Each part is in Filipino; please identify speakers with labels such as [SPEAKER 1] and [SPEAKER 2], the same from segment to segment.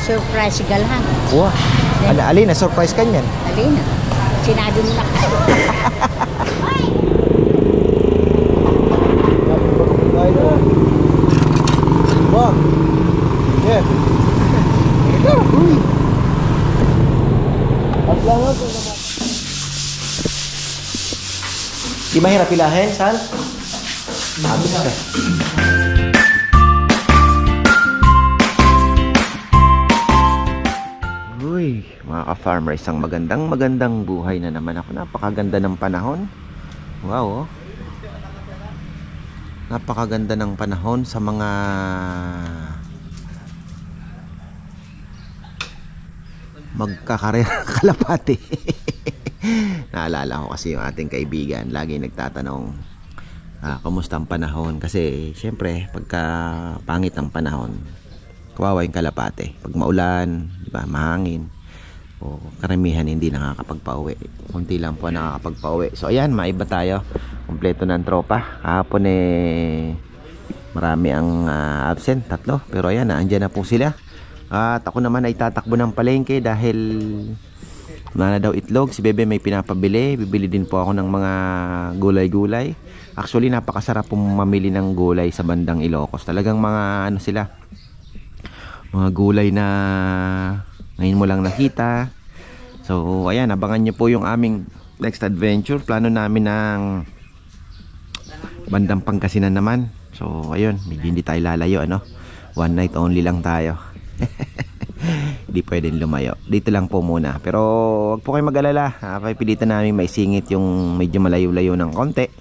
[SPEAKER 1] Surprise galhan.
[SPEAKER 2] Wah, alin na surprise ka niyan?
[SPEAKER 1] Alin na. Sinabi mo na.
[SPEAKER 2] Wah. Yeah. Di mahirap pilahin, Sal? Habis siya. Uy, mga ka-farmer, isang magandang buhay na naman ako. Napakaganda ng panahon. Wow, oh. Napakaganda ng panahon sa mga magkakarera kalapati. Naalala ko kasi yung ating kaibigan, lagi nagtatanong kumusta ang panahon, kasi syempre pagka pangit ang panahon, kawawa yung kalapate. Pag maulan, diba, mahangin, o karamihan hindi nakakapagpauwi. Kunti lang po nakakapagpauwi. So ayan, maiba tayo. Kompleto ng tropa. Kahapon marami ang absent, 3. Pero ayan, andyan na po sila. At ako naman ay tatakbo ng palengke dahil wala na daw itlog. Si Bebe may pinapabili. Bibili din po ako ng mga gulay-gulay. Actually, napakasarap pong mamili ng gulay sa bandang Ilocos. Talagang mga ano sila, mga gulay na ngayon mo lang nakita. So ayan, abangan nyo po yung aming next adventure. Plano namin ng bandang Pangasinan naman. So ayun, hindi tayo lalayo, ano? One night only lang tayo. Hindi pwedeng lumayo. Dito lang po muna. Pero wag po kayo mag-alala. Pipilitan namin may singit yung medyo malayo-layo ng konti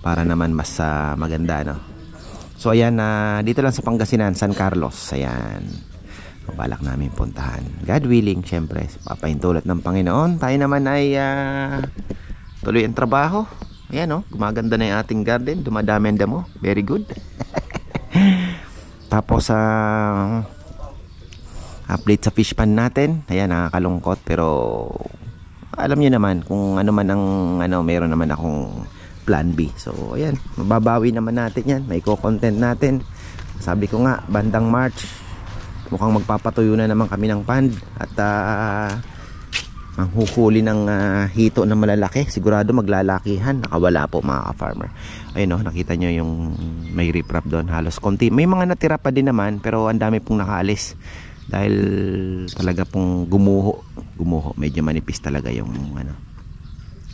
[SPEAKER 2] para naman mas maganda, no? So ayan, dito lang sa Pangasinan, San Carlos. Ayan, balak namin puntahan. God willing, syempre, papahintulot ng Panginoon. Tayo naman ay tuloy ang trabaho. Ayan, no? Gumaganda na yung ating garden. Dumadami ang damo. Very good. Tapos update sa fish pan natin. Ayan, nakakalungkot, pero alam niyo naman kung ano man ang meron naman akong plan B. So ayan, mababawi naman natin yan. May co-content natin. Sabi ko nga, bandang March mukhang magpapatuyo na naman kami ng pond. At manghuhuli ng hito na malalaki. Sigurado maglalakihan. Nakawala po, mga ka-farmer. Ayun, no, nakita nyo yung may riprap doon. Halos konti. May mga natira pa din naman, pero ang dami pong nakaalis dahil talaga pong gumuho. Medyo manipis talaga yung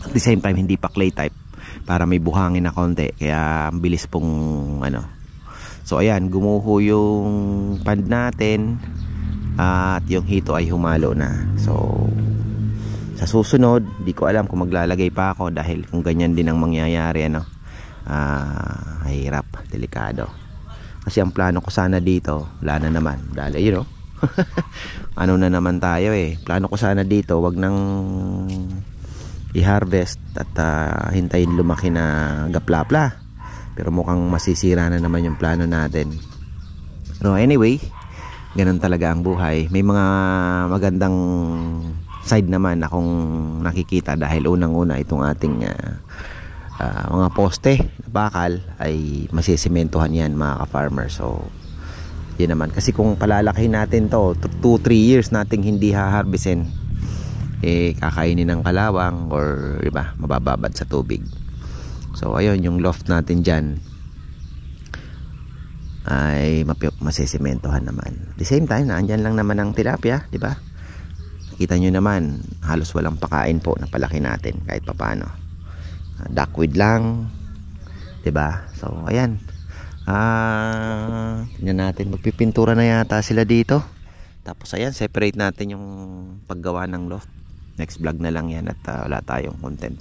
[SPEAKER 2] at the same time hindi pa clay type, para may buhangin na konti, kaya ang bilis pong So ayan, gumuho yung pond natin at yung hito ay humalo na. So sa susunod, di ko alam kung maglalagay pa ako, dahil kung ganyan din ang mangyayari, hirap, delikado. Kasi ang plano ko sana dito, wala na naman, dahil you know, ano na naman tayo plano ko sana dito, wag nang i-harvest at hintayin lumaki na gaplapla. Pero mukhang masisira na naman yung plano natin. Pero anyway, ganun talaga ang buhay. May mga magandang side naman akong nakikita, dahil unang-una itong ating mga poste na bakal ay masisimentohan yan, mga ka-farmer. So yun naman, kasi kung palalaki natin to 2-3 years nating hindi haharbisin, kakainin ng kalawang or iba, mabababad sa tubig. So ayun, yung loft natin dyan ay masisimentohan naman. At the same time, naandyan lang naman ang tilapia, di ba? Kita nyo naman, halos walang pakain po na palaki natin kahit papano. Duckweed lang, di ba? So ayan, tingnan natin, magpipintura na yata sila dito. Tapos ayan, separate natin yung paggawa ng loft. Next vlog na lang yan, at wala tayong content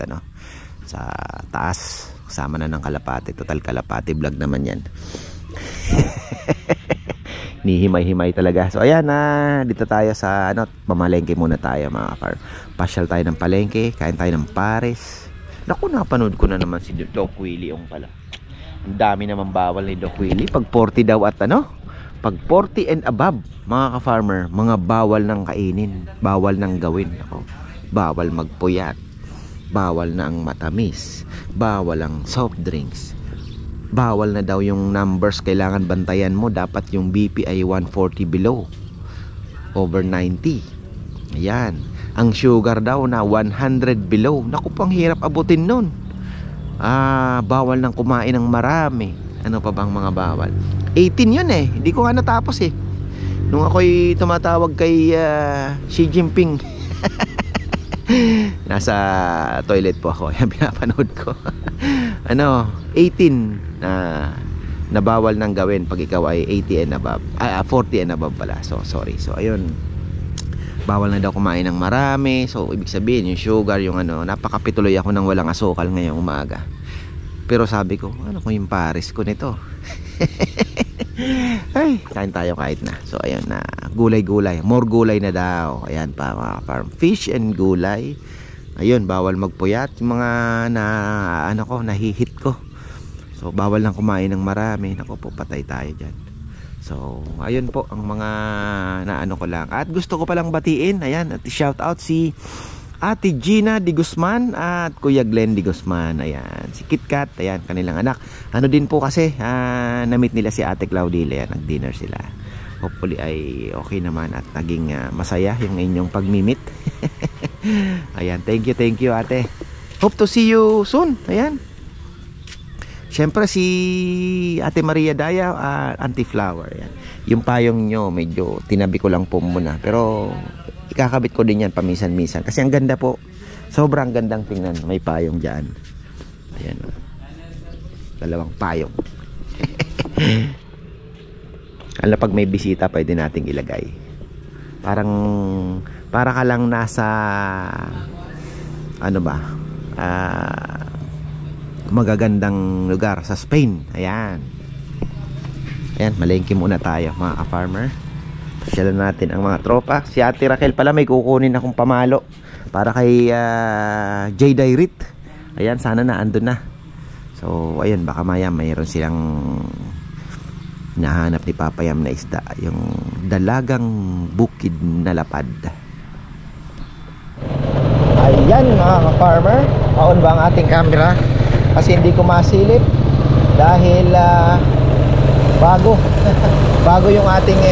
[SPEAKER 2] sa taas, kasama na ng kalapati. Total kalapati vlog naman yan. Nihimay-himay talaga. So ayan, dito tayo sa pamalengke muna tayo, mga kapar. Pasyal tayo ng palengke, kain tayo ng pares. Naku, napanood ko na naman si Doc Willie pala. Ang dami naman bawal ni Doc Willie. Pag 40 daw at pag 40 and above, mga ka-farmer, mga bawal ng kainin, bawal ng gawin. Ako, bawal magpuyat, bawal na ang matamis, bawal ang soft drinks, bawal na daw yung numbers, kailangan bantayan mo, dapat yung BP ay 140 below. over 90. Ayan. Ang sugar daw na 100 below. Naku, pang hirap abutin nun. Bawal nang kumain ng marami. Ano pa bang mga bawal? 18 yun eh. Hindi ko nga natapos eh. Nung ako'y tumatawag kay Xi Jinping. Nasa toilet po ako. Yan, pinapanood ko. 18 na bawal nang gawin pag ikaw ay 80 and above. 40 and above pala. So, sorry. So, ayun. Bawal na daw kumain ng marami. So, ibig sabihin, yung sugar, yung napakapituloy ako ng walang asukal ngayong umaga. Pero sabi ko, ano kung yung pares ko nito? Ay, kain tayo kahit na. So, ayun na. Gulay-gulay. More gulay na daw. Ayan pa, mga farm. Fish and gulay. Ayun, bawal magpuyat. Yung mga nahihit ko. So, bawal lang kumain ng marami. Naku po, patay tayo dyan. So, ayun po ang mga naano ko lang. At gusto ko palang batiin. Ayan, at shout out si Ate Gina Di Guzman at Kuya Glenn Di Guzman. Ayan, si KitKat. Ayan, kanilang anak. Ano din po kasi, na-meet nila si Ate Claudila. Nag-dinner sila. Hopefully ay okay naman at naging masaya yung inyong pag-meet. Ayan, thank you ate. Hope to see you soon. Ayan. Siyempre si Ate Maria Daya, Auntie Flower. Yan. Yung payong nyo, medyo tinabi ko lang po muna. Pero ikakabit ko din yan paminsan-minsan. Kasi ang ganda po. Sobrang gandang tingnan. May payong dyan. Ayan. Dalawang payong. Alam, pag may bisita, pwede nating ilagay. Para ka lang nasa magagandang lugar sa Spain. Ayan. Ayan, malengke muna tayo mga ka-farmer. Pasyalan natin ang mga tropa. Si Ate Raquel pala may kukunin akong pamalo para kay J. Dairit. Ayan, sana na andun na. So, ayun, baka maya mayroon silang nahanap ni Papa Yam na isda. Yung dalagang bukid na lapad. Ayan mga ka-farmer. Paon ba ang ating camera? Kasi hindi ko masilip dahil bago yung ating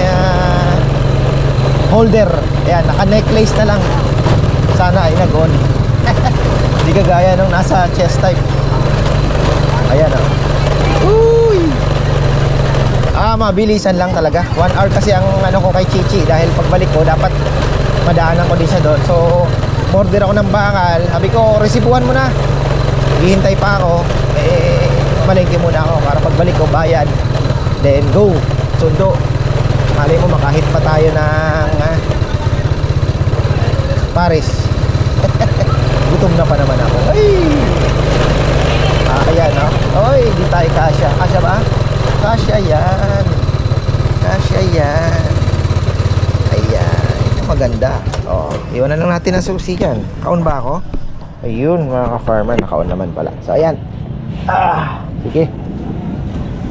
[SPEAKER 2] holder. Ayan, naka-necklace na lang. Sana ay nag-on. Hindi kagaya nung nasa chest type. Ayan Uy! Mabilisan lang talaga. 1 hour kasi ang ko kay Chichi. Dahil pagbalik ko dapat madaanan ko din siya doon. So, order ako ng bakal. Sabi ko, resibuhan mo na. Hihintay pa ako, malengke muna ako para pagbalik ko bayad, then go, sundo. Malay mo makahit pa tayo ng Paris. Gutom na pa naman ako. Ay! Ayan oy, di tayo kasya. Kasya ba? Kasya yan. Kasya yan. Ayan, maganda. Iwanan lang natin ang susi dyan. Kaon ba ako? Ayun mga ka-farmer, nakaon naman pala. So ayan. Sige.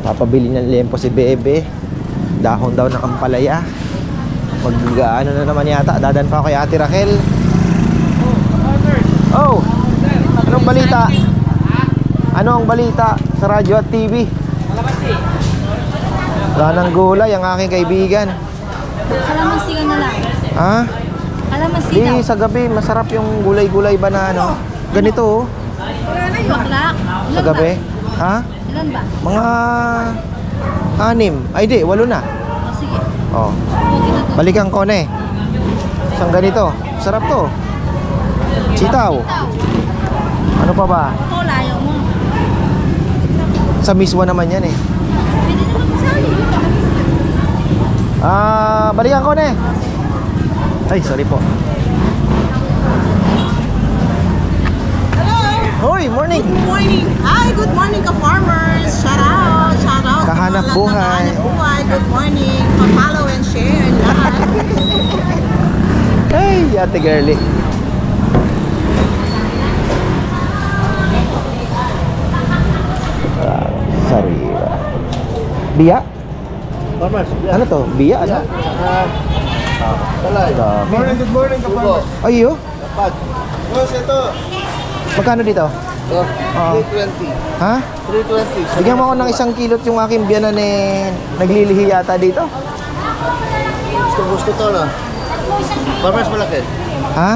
[SPEAKER 2] Papabili ng lempo si Bebe. Dahon daw ng ampalaya. Mag-ano na naman yata. Dadan pa ako kay Ate Raquel. Oh, anong balita? Ano ang balita sa radyo at TV? Wala nang gulay ang aking kaibigan.
[SPEAKER 3] Kalamansi ka na lang.
[SPEAKER 2] Ha?
[SPEAKER 3] Kalamansi
[SPEAKER 2] Di,
[SPEAKER 3] daw.
[SPEAKER 2] sa gabi, masarap yung gulay-gulay ba na ganito
[SPEAKER 3] Baklak.
[SPEAKER 2] sa gabi. Ha?
[SPEAKER 3] Ilan ba?
[SPEAKER 2] Mga 6. Ay di, 8 na.
[SPEAKER 3] Sige.
[SPEAKER 2] Oh.
[SPEAKER 3] Okay na to.
[SPEAKER 2] Balikan ko na isang ganito. Sarap to. Sitaw. Ano pa ba?
[SPEAKER 3] Ako, layo mo.
[SPEAKER 2] Sa miswa naman yan
[SPEAKER 3] Pwede naman masali.
[SPEAKER 2] Balikan ko na Ay, sorry po. Hoy, morning.
[SPEAKER 4] Good morning. Hi, good morning ka-farmers. Shout out.
[SPEAKER 2] Kahanap
[SPEAKER 4] Sa mga
[SPEAKER 2] buhay.
[SPEAKER 4] Kahanap buhay. Good morning. Pa-follow and share and like.
[SPEAKER 2] Hey, Ate Girlie. Sorry. Biya? Ano to? Biya? Ano?
[SPEAKER 5] Good morning, kapag.
[SPEAKER 2] Ayo.
[SPEAKER 5] Boss, ito.
[SPEAKER 2] Magkano dito?
[SPEAKER 5] 320.
[SPEAKER 2] Ha?
[SPEAKER 5] 320.
[SPEAKER 2] Bigyan mo ako ng 1 kilot yung aking biyanan naglilihi yata dito.
[SPEAKER 5] Gusto to na. Farmers malaki.
[SPEAKER 2] Ha?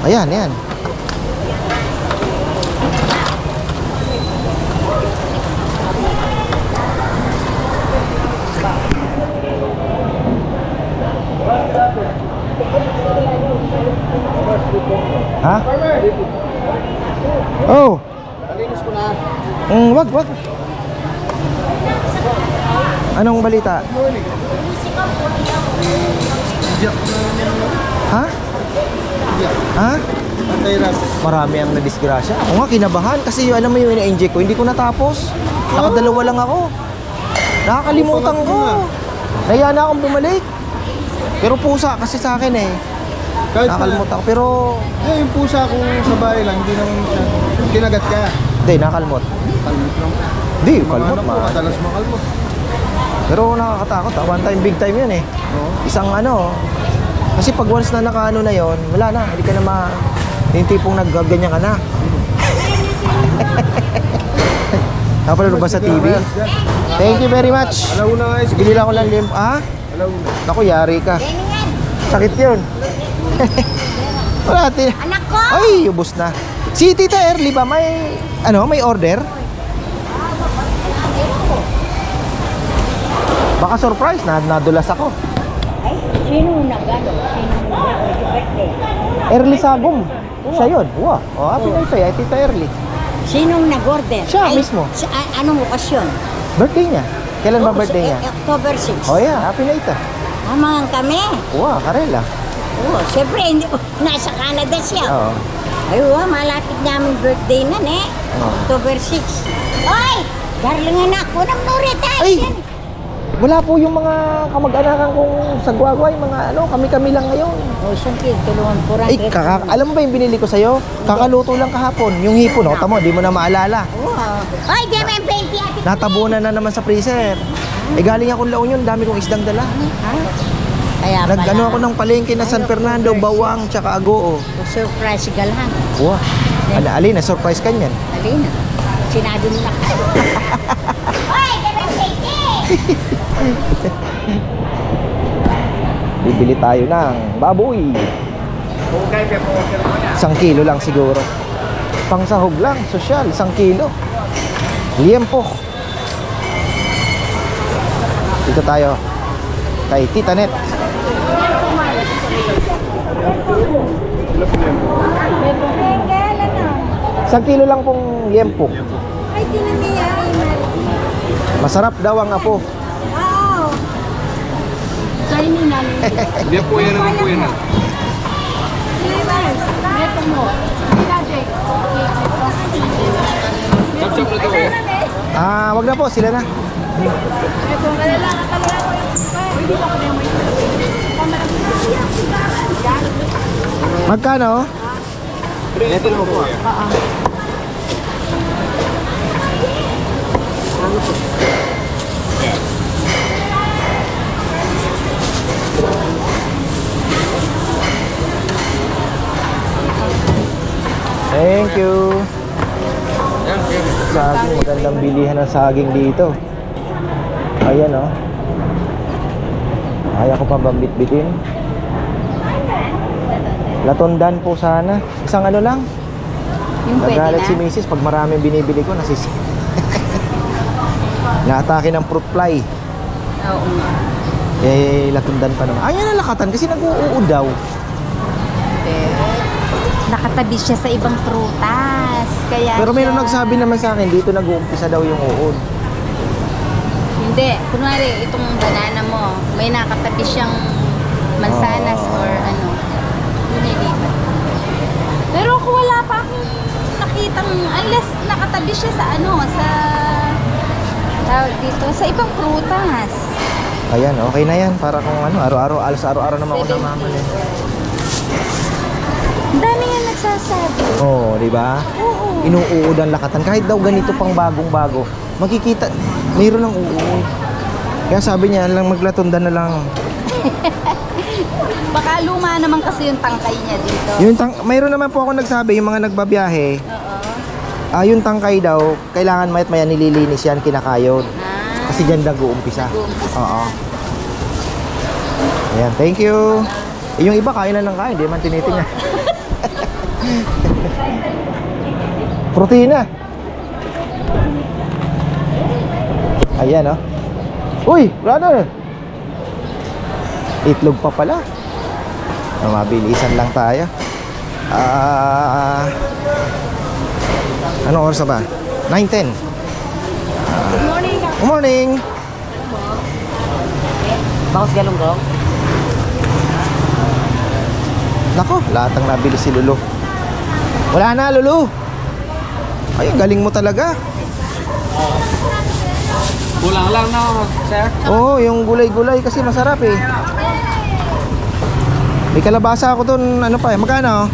[SPEAKER 2] Ayan, yan. Ha? Oh.
[SPEAKER 5] Nalinis ko na.
[SPEAKER 2] Wag. Anong balita? Ha? Ha?
[SPEAKER 5] Antay-rat.
[SPEAKER 2] Marami ang nadisgrasya. Ako nga kinabahan kasi yung alam mo yung ina-inject ko, hindi ko natapos. Nakadalawa lang ako. Nakakalimutan ko. Nahiya na akong bumalik. Pero pusa kasi sa akin eh.
[SPEAKER 5] Kahit
[SPEAKER 2] Nakakalimutan ko. Pero
[SPEAKER 5] yung pusa ko sa bahay lang, hindi naman siya. Kinagat ka.
[SPEAKER 2] hindi, nakakalmot.
[SPEAKER 5] Kalmot lang.
[SPEAKER 2] Hindi,
[SPEAKER 5] Mga
[SPEAKER 2] kalmot
[SPEAKER 5] anak ko,
[SPEAKER 2] ma.
[SPEAKER 5] madalas makalmot.
[SPEAKER 2] Pero nakakatakot. One time, big time yun eh.
[SPEAKER 5] Oo.
[SPEAKER 2] Isang ano. Kasi pag once na nakaano na yon, wala na. Hindi ka na yung tipong nagganyan ka na. Napanood ba sa TV? Thank you very much.
[SPEAKER 5] Alauna nga is.
[SPEAKER 2] Bili lang ako ng limp. Ah?
[SPEAKER 5] Alauna.
[SPEAKER 2] Naku, yari ka. Sakit yun. Wala natin.
[SPEAKER 1] Anak ko!
[SPEAKER 2] Ay, ubos na. Si Tita Early ba may may order? Baka surprise na nadulas ako.
[SPEAKER 1] Ay, sino nag-ano? Sino nag-birthday?
[SPEAKER 2] Early Sagom. Siya yun. Wow. Oh, happy birthday, Tita Early.
[SPEAKER 1] Sino nag-order?
[SPEAKER 2] Siya mismo.
[SPEAKER 1] Anong okasyon?
[SPEAKER 2] Birthday niya. Kailan ba birthday niya?
[SPEAKER 1] October 6.
[SPEAKER 2] Oh yeah, happy later.
[SPEAKER 1] Amangan kami.
[SPEAKER 2] Wow, Karela.
[SPEAKER 1] Oo, syempre, hindi, nasa Canada siya.
[SPEAKER 2] Oo.
[SPEAKER 1] Ay, malapit namin birthday na, ne?
[SPEAKER 2] Oo.
[SPEAKER 1] October 6. Oy! Darling anak ko ng Norita.
[SPEAKER 2] Ay! Wala po yung mga kamag-anakan kong sa Guaguay, mga kami-kami lang ngayon.
[SPEAKER 1] O, siyempre, tulungan po rin.
[SPEAKER 2] Ay, alam mo ba yung binili ko sa'yo? Kakaluto lang kahapon. Yung hipon, tamo, di mo na maalala.
[SPEAKER 1] Oo. Oy, di mo yung 20 ate.
[SPEAKER 2] Natabunan na naman sa freezer. Eh, galing akong La Union, dami kong isdang dala.
[SPEAKER 1] Kaya pala.
[SPEAKER 2] Nag-ano ako ng palengke na San Fernando, Bawang, tsaka Agoo.
[SPEAKER 1] Surprise si Galhan.
[SPEAKER 2] Wow. Alina, surprise ka niyan.
[SPEAKER 1] Alina. Sinado nila. Oy, di mo yung 20.
[SPEAKER 2] Bibili tayo ng baboy. 1 kilo lang siguro. Pangsahog lang, sosyal, 1 kilo. Liempo. Dito tayo kay Tita Net. Isang kilo lang pong liempo.
[SPEAKER 3] Ay, tinamiyari, Mari.
[SPEAKER 2] Masarap daw ang apo.
[SPEAKER 3] Wow! Sa'yo ni Nani.
[SPEAKER 5] Hindi po yan naman po yan.
[SPEAKER 3] Flavors. Neto mo. Project.
[SPEAKER 5] Chop-chop na to.
[SPEAKER 2] Wag na po, sila na.
[SPEAKER 3] Neto, kalala ko yung hindi pa ko na yung
[SPEAKER 2] Magkano?
[SPEAKER 5] Ito na po.
[SPEAKER 2] Thank you. Saging, magandang bilihan ng saging dito. Ayan oh. Kaya ko pa ba bitbitin? Latondan po sana. Isang ano lang.
[SPEAKER 1] Yung pwede
[SPEAKER 2] Nagalit
[SPEAKER 1] na.
[SPEAKER 2] si Mrs. pag maraming binibili ko, naatake ng fruit fly.
[SPEAKER 1] Oo.
[SPEAKER 2] Latundan pa naman. Ayaw na lakatan kasi nag-uud daw.
[SPEAKER 3] Nakatabi siya sa ibang prutas. Kaya
[SPEAKER 2] Pero mayroon nagsabi naman sa akin, dito nag-uumpisa daw yung uod.
[SPEAKER 3] Hindi. Kunwari, itong banana mo, may nakatabi siyang mansanas or ano. Nililipat. Pero kung wala pa akong nakitang, unless nakatabi siya sa ano, sa tawag dito, sa ibang prutas.
[SPEAKER 2] Ayan, okay na yan. Para kung araw-araw, araw-araw naman ako namamali.
[SPEAKER 3] Ang dami nga nagsasabi.
[SPEAKER 2] Oo, di ba?
[SPEAKER 3] Oo.
[SPEAKER 2] Inuuod ang lakatan. Kahit daw ganito pang bagong-bago, makikita, mayroon ng uud. Kaya sabi niya, lang maglatundan na lang.
[SPEAKER 3] Baka luma naman kasi yung tangkay niya dito.
[SPEAKER 2] Mayroon naman po ako nagsabi, yung mga nagbabiyahe,
[SPEAKER 3] Oo.
[SPEAKER 2] yung tangkay daw, kailangan mayat maya nililinis yan, kinakayod.
[SPEAKER 3] Ah.
[SPEAKER 2] Kasi dyan nag-uumpisa.
[SPEAKER 3] Nag-uumpisa.
[SPEAKER 2] Oo. Ayan, thank you. Yung iba kain na ng kain, di man tinitingnan. Protina. Ayan, oh. Uy, brother. Itlog pa pala. Mabilisan lang tayo. Anong oras na ba? 9:10.
[SPEAKER 1] Good morning.
[SPEAKER 2] Good morning.
[SPEAKER 1] Bakos galunggong?
[SPEAKER 2] Nako, lahat ang nabili si Lulu. Wala na, Lulu. Ay, ang galing mo talaga.
[SPEAKER 5] Kulang lang na, sir.
[SPEAKER 2] Oo, yung gulay-gulay kasi masarap eh. May kalabasa ako dun, ano pa eh, magkano?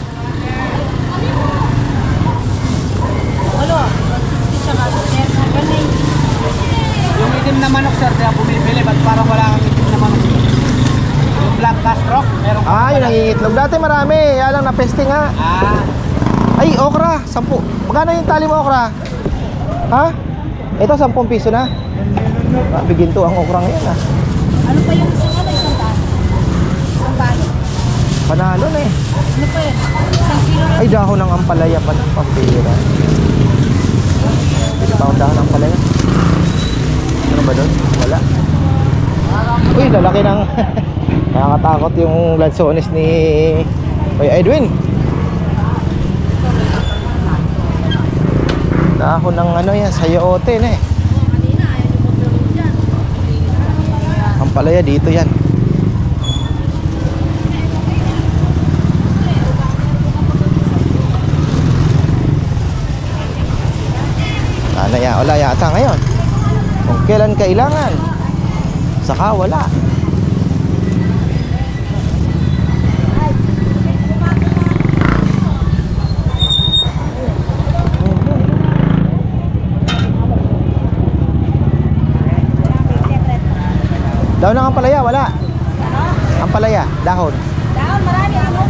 [SPEAKER 5] Yung itim na manok, sir, kaya bumibili. Ba't parang wala kang itim na manok? Yung black castrok, meron ka.
[SPEAKER 2] Ah, yun ang iitlog. Dati marami, kaya lang napeste nga.
[SPEAKER 5] Ah,
[SPEAKER 2] Ay, okra, 10. Magkano yung tali mo okra? Ha? Ito, 10 piso na. Bigyan to ang okra ngayon ah.
[SPEAKER 1] Ano pa yung isang ano? Isang daan? Isang balot?
[SPEAKER 2] Panalo na eh.
[SPEAKER 1] Ano pa yun? Isang kilo na?
[SPEAKER 2] Ay, dahon ng ampalaya pa ng pampira. Ito pa ang dahon ng ampalaya. Ano ba doon? Wala. Uy, lalaki ng nakakatakot yung lansones ni Kuya Edwin. Dahon ng ano yan, sayote na eh. Ampalaya dito yan. Wala yata ngayon. Kung kailan kailangan, saka wala. Dahon ng ampalaya, wala. Ampalaya, dahon.
[SPEAKER 1] Dahon, marami ano?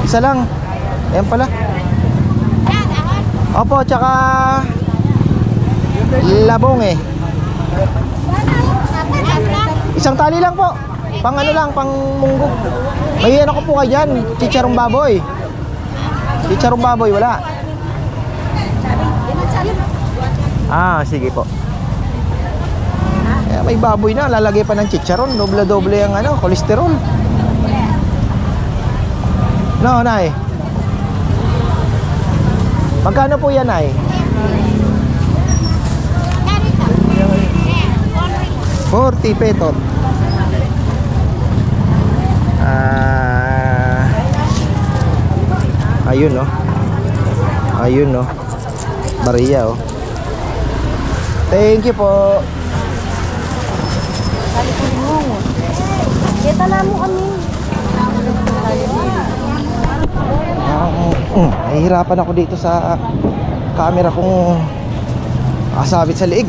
[SPEAKER 2] Isa lang. Ayan pala.
[SPEAKER 1] Dahon?
[SPEAKER 2] Opo, tsaka labong eh. Isang tali lang po. Pang ano lang, pang munggog. May ano ko po kayo dyan, chicharong baboy. Chicharong baboy, wala. Ah, sige po. May baboy na, lalagay pa ng chicharon. Doble-doble ang ano, kolesterol. No, Nay. Magkano po yan, Nay? 40 petot. Ayun no. Ayun no. Maria oh. Thank you po.
[SPEAKER 1] Kita na mo kami.
[SPEAKER 2] Nahihirapan ako dito sa camera kong kasabit sa liig.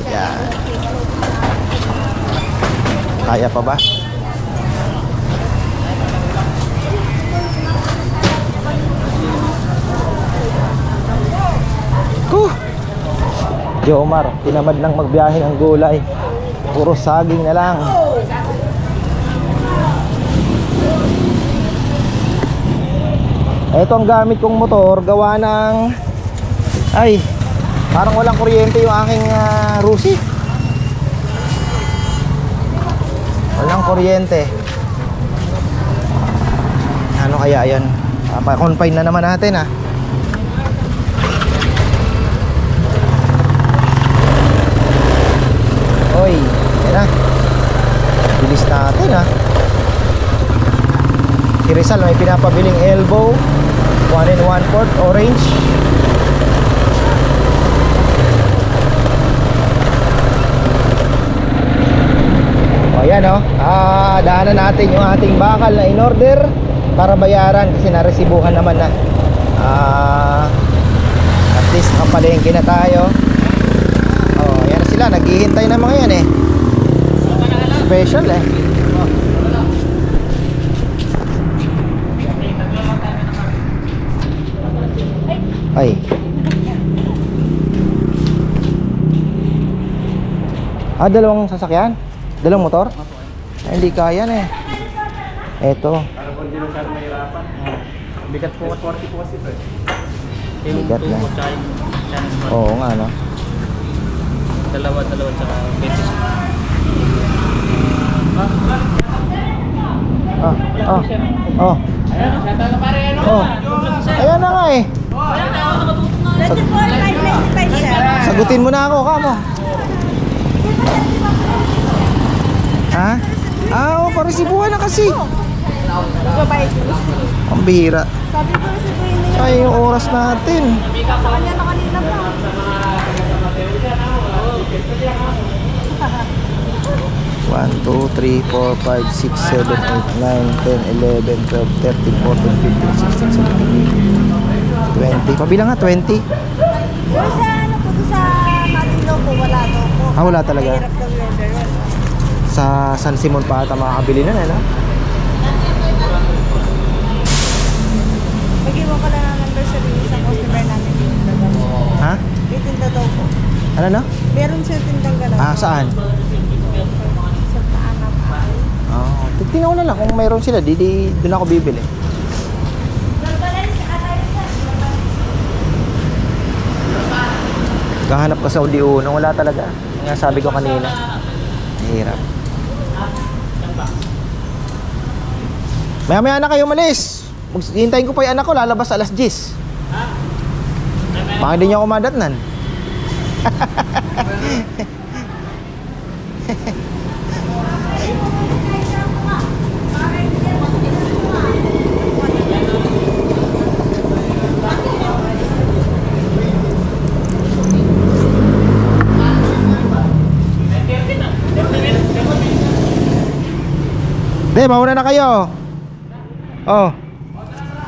[SPEAKER 2] Ayan. Kaya pa ba? Jomar, tinamad lang magbiyahe ng gulay. Puro saging na lang. Ito ang gamit kong motor, gawa ng ay, parang walang kuryente yung aking Rusi. Walang kuryente. Ano kaya yan? Pa-confine na naman natin ah. Oy, yan na. Bilis natin ha. Si Rizal may pinapabiling elbow 1 1/4 orange. O yan o, daanan natin yung ating bakal na in-order para bayaran kasi naresibuhan naman na. At least kapalengke na tayo. Yan sila, naghihintay na mga yan eh. Special eh. Ay. Ah, dalawang sasakyan? Dalawang motor? Ay, hindi kaya na eh. Eto.
[SPEAKER 5] Para po hindi masyado mahirapan. Bigat po, 40 po kasi ito eh.
[SPEAKER 2] Bigat na.
[SPEAKER 5] Oo.
[SPEAKER 2] Oo nga, no?
[SPEAKER 5] Dalawa, tsaka 20.
[SPEAKER 2] Oh. Oh. Ayan na nga eh. Sagutin mo na ako, kamo. Ha? Ah, oh, parisibuhan na kasi. Ang bihira.
[SPEAKER 4] Sabi ko si Queenie.
[SPEAKER 2] Ay, yung oras natin.
[SPEAKER 4] Sa kanya na kanina pa.
[SPEAKER 2] 1, 2, 3, 4, 5, 6, 7, 8, 9, 10, 11, 12, 13, 14, 15, 16, 17, 18, 20. Pabilang nga, 20.
[SPEAKER 4] Pero sa ano po doon sa Matilo po, wala daw po.
[SPEAKER 2] Ah, wala talaga.
[SPEAKER 4] Mahirap daw yung order.
[SPEAKER 2] Sa San Simon pa ata makakabili na, no?
[SPEAKER 4] Mag-iwan ko lang ng number sa isang customer namin dito daw.
[SPEAKER 2] Ha?
[SPEAKER 4] May tinda daw po.
[SPEAKER 2] Ano, no?
[SPEAKER 4] Meron siya tindang gano'n.
[SPEAKER 2] Ah, saan?
[SPEAKER 4] Sa Taanap ay.
[SPEAKER 2] Oh, tinaw na lang kung mayroon sila, doon ako bibili. Kahanap ka sa Udi Uno, wala talaga. Nga sabi ko kanina. Mahirap. Maya-maya na kayo malis. Hintayin ko pa yung anak ko, lalabas alas 10. Baka hindi niya ako madatnan. De, mauna na kayo. Oh.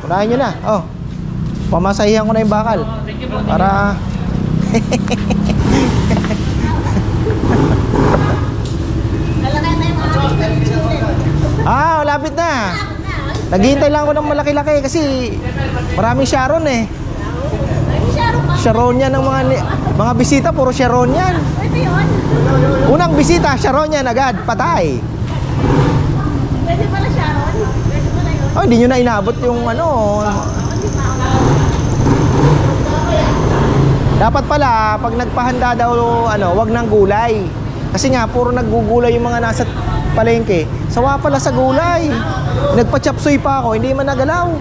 [SPEAKER 2] Unahin nyo na. Oh. Pamasahihan ko na yung bakal. Para ah, malapit na. Naghihintay lang ako ng malaki-laki kasi maraming Sharon eh. Sharon yan ng mga bisita, puro Sharon yan. Unang bisita, Sharon yan agad, patay.
[SPEAKER 1] Pwede pala Sharon? Pwede pala yun?
[SPEAKER 2] Oh, hindi nyo na inabot yung ano. Dapat pala, pag nagpahanda daw, wag ng gulay. Kasi nga, puro naggugulay yung mga nasa palengke. Sawa pala sa gulay. Nagpa-chapsuy pa ako, hindi man nagalaw.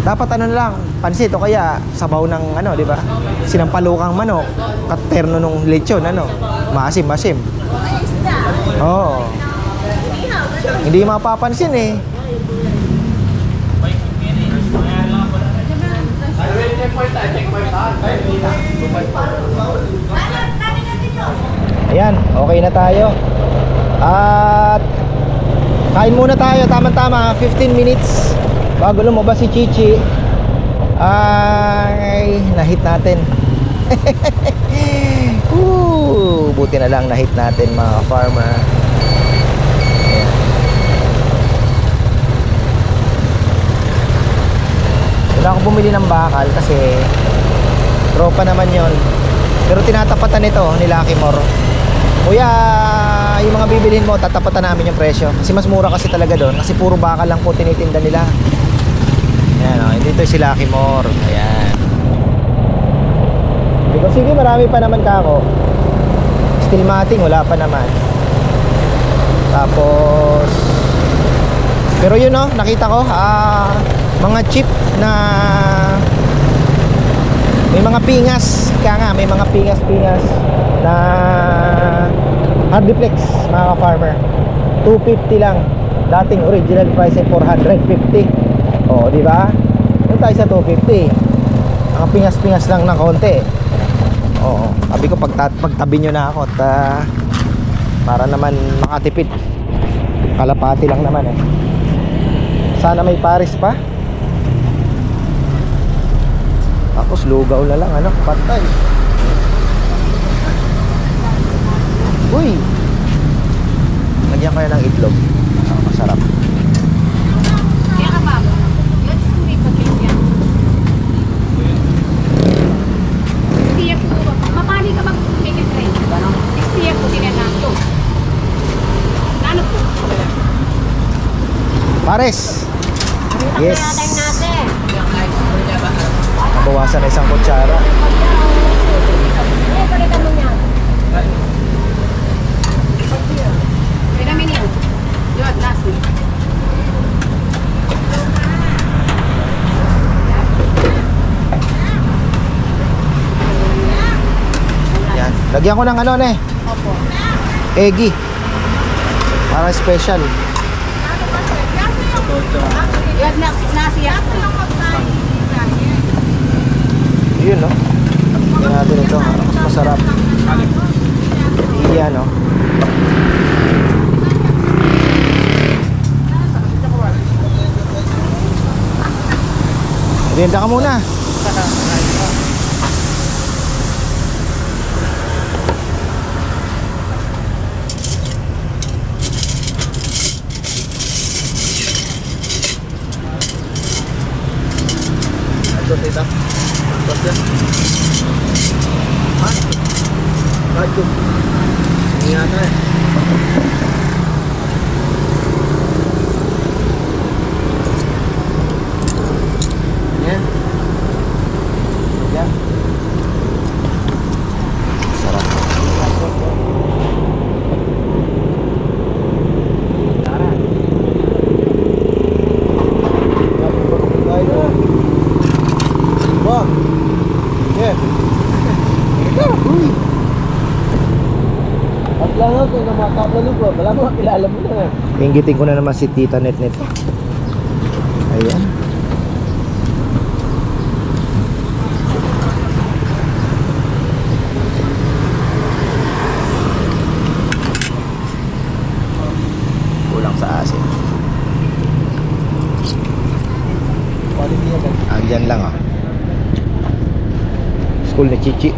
[SPEAKER 2] Dapat ano na lang, pansit o kaya sabaw ng di ba? Sinampalukang manok, katerno nung lechon, maasim-masim. Oo. Hindi mapapansin eh. Ayan, okay na tayo. At kain muna tayo, tama-tama 15 minutes bago lumabas si Chichi. Ay, nahit natin. Buti na lang nahit natin mga farmer. Wala akong bumili ng bakal kasi tropa naman yon. Pero tinatapatan nito ni Lucky More. Kuya, yung mga bibilhin mo, tatapatan namin yung presyo. Kasi mas mura kasi talaga doon. Kasi puro bakal lang po tinitinda nila. Ayan, dito si Lucky More. Ayan. Sige, marami pa naman kako. Steel matting, wala pa naman. Tapos pero yun nakita ko mga chip na may mga pingas, may mga pingas na hardiplex mga farmer. 250 lang. Dating original price ay 450. Oh, di ba? Doon tayo sa 250. Mga pingas lang ng konti. Oo, sabi ko pagtabi nyo na ako at para naman makatipid. Kalapati lang naman eh. Sana may paris pa. Tapos lugaw na lang patay. Uy, lagyan kayo ng itlog. Masarap.
[SPEAKER 3] Kaya ka ba? Let's hindi pagkakyan. Tiyak po. Mapali ka mag-make it right. Tiyak
[SPEAKER 2] pares. Yes.
[SPEAKER 1] natin.
[SPEAKER 2] Nabawasan na isang kutsara.
[SPEAKER 1] Eh, palitan mo niya.
[SPEAKER 3] Wait a minute. Yun, last week.
[SPEAKER 2] Yan. Lagyan ko ng ano ne?
[SPEAKER 3] Opo.
[SPEAKER 2] Eggy. Para special.
[SPEAKER 3] Yun, nasiya.
[SPEAKER 2] Yun no. Lagyan natin ito. Mas masarap. Iyan no. Renta ka muna. Ito tita. Ito. Ha? Ito. Ini yata eh. Yan. Yan. Sarap. Wah. Yeah. At lang ako na makakapalo ko, wala mo kilala mo na. Inggitin ko na naman si Tita Net. Ayan. Kulang sa asin. Andyan lang ah. School ni Chichi.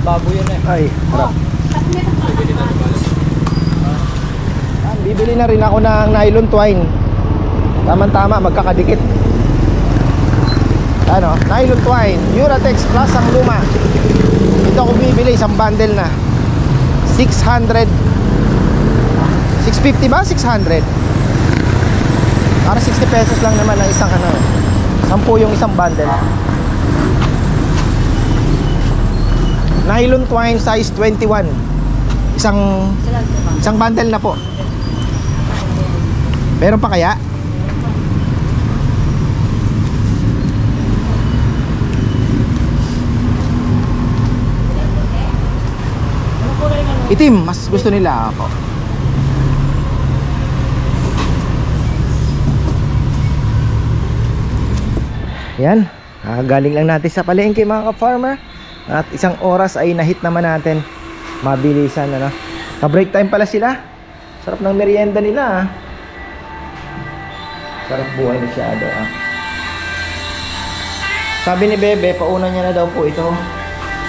[SPEAKER 5] Baboy yan eh.
[SPEAKER 2] Ay, harap. Bibili na rin ako ng nylon twine. Tama-tama, magkakadikit. Ano? Nylon twine. Uratex Plus ang luma. Ito ako bibili, isang bundle na. 600. 650 ba? 600. Para 60 pesos lang naman ang isang ano. 10 yung isang bundle. Nylon twine size 21. Isang bundle na po. Meron pa kaya? Itim, mas gusto nila ako. Yan, galing lang natin sa palengke mga ka-farmer. At isang oras ay nahit naman natin. Mabilisan, ano. Ka-break time pala sila. Sarap ng merienda nila, ah. Sarap buhay masyado, ah. Sabi ni Bebe, pauna niya na daw po ito.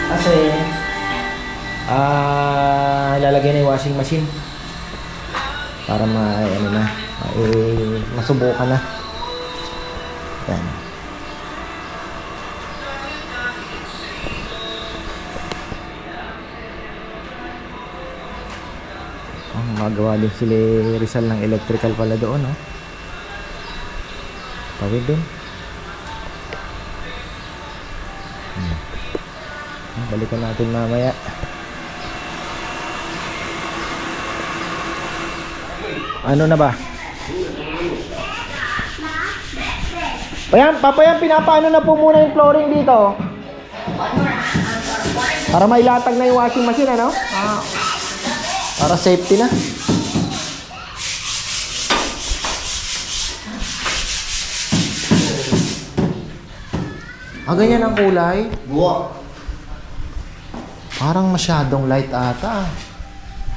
[SPEAKER 2] Kasi lalagay na yung washing machine para masubukan na. Yan. Magawa din sila Rizal ng electrical pala doon, no? Tawid din. Balikan natin mamaya. Ano na ba? Papayang pinapaano na po muna yung flooring dito. Para mailatag na yung washing machine, ano? Para safety na. Ganyan ang kulay.
[SPEAKER 6] Buwa.
[SPEAKER 2] Parang masyadong light ata.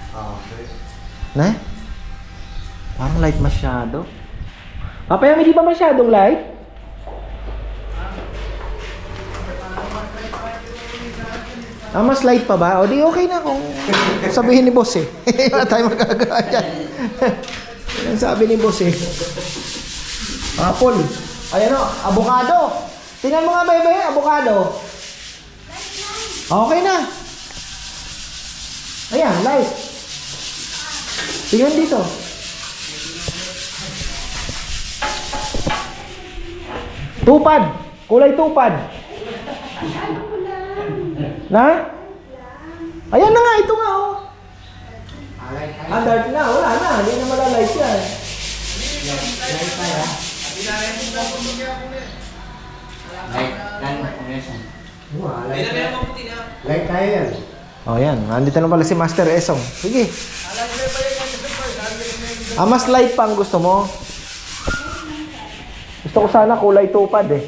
[SPEAKER 6] Okay.
[SPEAKER 2] Ne? Parang light masyado. Papayang hindi ba masyadong light? Mas light pa ba? O di okay na kung sabihin ni boss, eh. Wala tayo magagawa dyan. Yan sabi ni boss, eh. Apple. Ayan o, avocado. Tingnan mo nga, bebe, avocado. Okay na. Ayan, light. Tingnan dito. Tupad. Kulay tupad. Na? Ayan na nga, ito nga, oh. Dark na, wala na. Hindi na malalight yan.
[SPEAKER 6] Light tayo yan.
[SPEAKER 2] Oh, yan. Nandito na pala si Master Esong. Sige. Mas light pa ang gusto mo. Gusto ko sana kulay tupad, eh.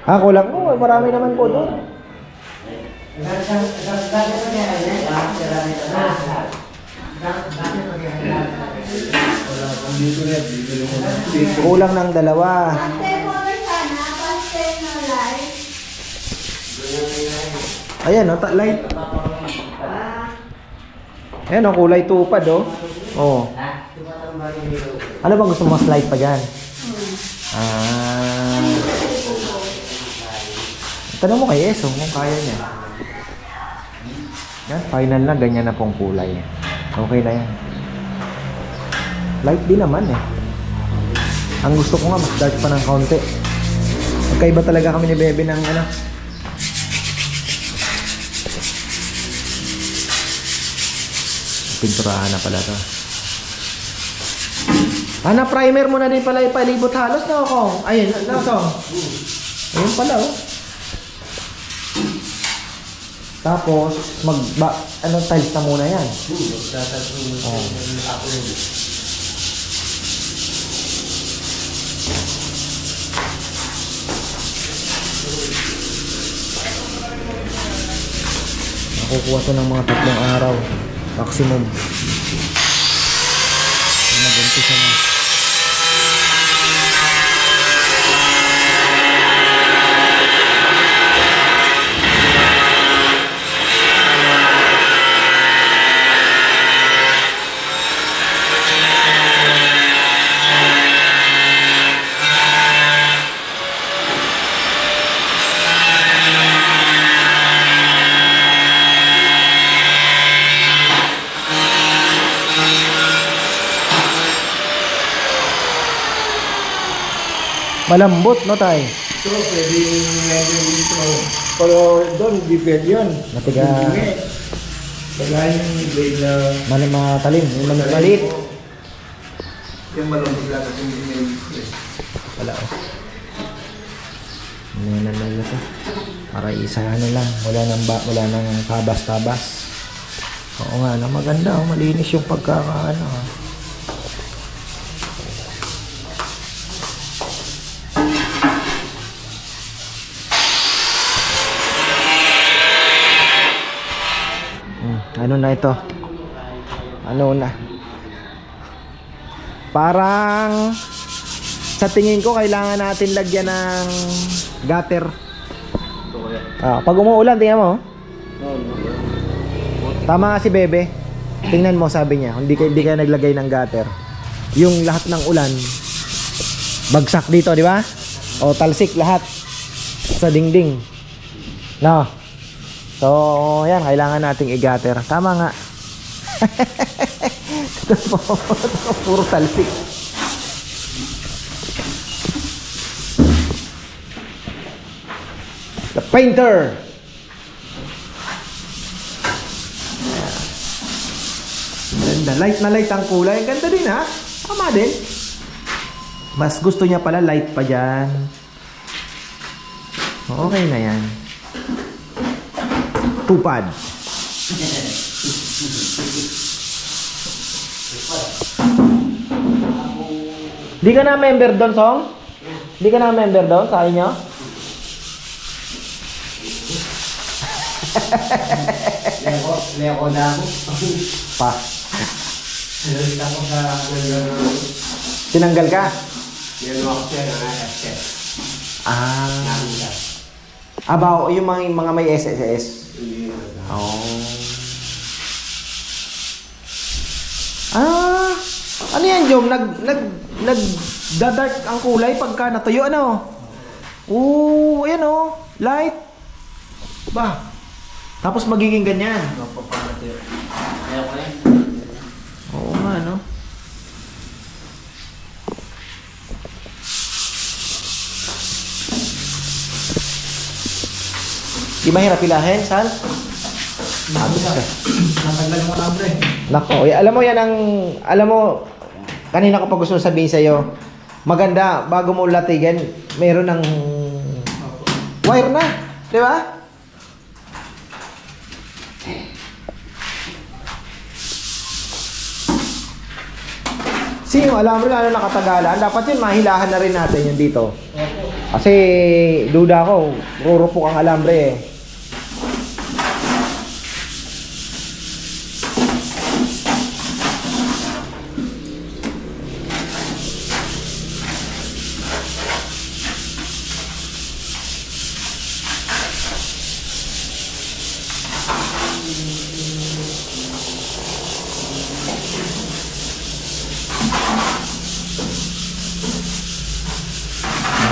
[SPEAKER 2] Kulang mo. Marami naman po doon. Kulang ng dalawa. Ayan, oh, light. Ayan, oh, kulay tupad, oh. Oh. Ano bang gusto mo, mas light pa dyan? Tanong mo kay Eso kung kaya niya. Yan, final na, ganyan na pong kulay. Okay na yan. Light din naman, eh. Ang gusto ko nga, mas dark pa ng kaunti. Magkaiba talaga kami ni Bebe ng ano. Pinturahan na pala to. Primer mo na din pala ipalibot halos na ako. Ayun, na to. Ayun pala, oh. Tapos, tiles na muna yan. Oh. Nakukuha to ng mga 3 araw. Maximum. Mag-umpisa na. Malambot, no, tay?
[SPEAKER 6] Ito, pwedeng medyo dito. Pero doon, di pwede yun.
[SPEAKER 2] Matiga.
[SPEAKER 6] Kagaya yung blade na...
[SPEAKER 2] Matalim, yung maliit.
[SPEAKER 6] Yung malambot lang at hindi may...
[SPEAKER 2] Wala, oh. Ano na ito? Para isa lang. Wala nang tabas-tabas. Oo nga, na maganda. Malinis yung pagkakaano. Ano na ito? Ano na? Parang sa tingin ko kailangan natin lagyan ng gutter. Pag umuulan, tingnan mo. Tama nga si Bebe. Tingnan mo, sabi niya, hindi ka naglagay ng gutter. Yung lahat ng ulan bagsak dito, di ba? O talsik lahat sa dingding. No. So, yan, kailangan nating i-gutter. Tama nga. Puro talsik. The painter. Ganda. Light na light ang kulay. Ang ganda din, ha? Tama din. Mas gusto niya pala light pa dyan. Okay na yan. Tupad. Di ka na member doon, Song? Di ka na member doon sa inyo?
[SPEAKER 6] Leko na ako.
[SPEAKER 2] Pa.
[SPEAKER 6] Nalita ko sa
[SPEAKER 2] Tinanggal ka?
[SPEAKER 6] Yan ako siya na SS.
[SPEAKER 2] Abaw, yung mga may SSS. Oh. Ano yan, Jom? Nagda-dark ang kulay pagka natuyo, ano? Oo, ayan oh. Light. Ba? Tapos magiging ganyan. Oo nga, no? Di mahirap pilahin, Sal?
[SPEAKER 6] Natanggal mo na bre.
[SPEAKER 2] Nako, alam mo yan ang, alam mo, kanina ko pa gusto sabihin sa'yo, maganda, bago mo latigan, meron ng wire na, di ba? Sino, alam mo na nakatagalan, dapat yun, mahilahan na rin natin yun dito. Kasi, duda ko, rurupok ang alambre eh.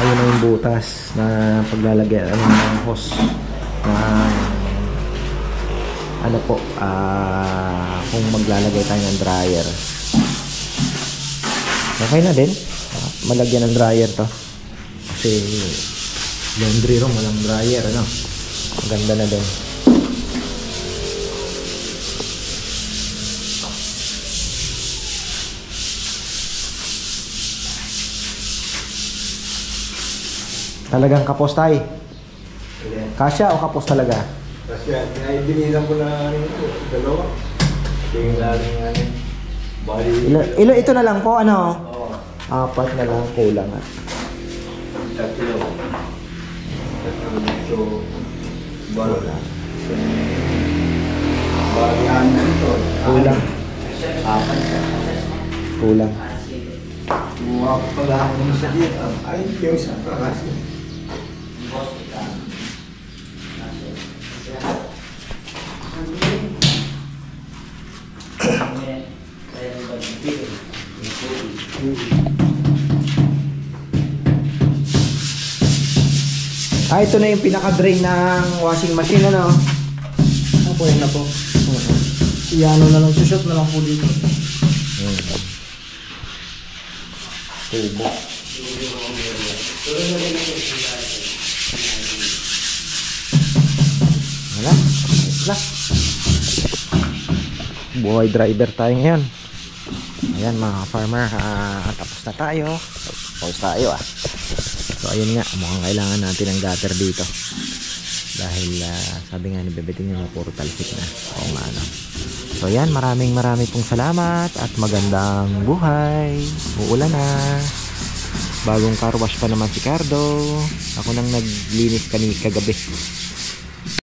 [SPEAKER 2] Ayun na yung butas na paglalagay ng hose na ano po, kung maglalagay tayo ng dryer. Okay na din, malagyan ng dryer to kasi laundry room walang dryer, ano, maganda na din. Talagang kapos tayo. Kasya o kapos talaga?
[SPEAKER 6] Kasi binilihan ko na dalawa. Tingin lang bali.
[SPEAKER 2] Ito na lang po, ano?
[SPEAKER 6] Oo.
[SPEAKER 2] 4 na lang, kulang at.
[SPEAKER 6] Tatlo. So, bala. Bali ano ito?
[SPEAKER 2] Kulang. Kulang.
[SPEAKER 6] Tuwa pala ako sa dito. Ay, yung sa kasi.
[SPEAKER 2] Ito na yung pinaka-drain ng washing machine, ano?
[SPEAKER 5] Opo, yun na po. Iano na lang, shot na lang po dito.
[SPEAKER 2] Tubo. Wala. Wala. Buhay driver tayo ngayon. Ayan mga farmer, tapos na tayo. Pause tayo So ayun nga, mukhang kailangan natin ng gutter dito. Dahil sabi nga ni Bebeting nga puro talsik na. Oo nga ano. So yan, maraming pong salamat at magandang buhay. Uulan na. Bagong car wash pa naman si Cardo. Ako nang naglinis kagabi.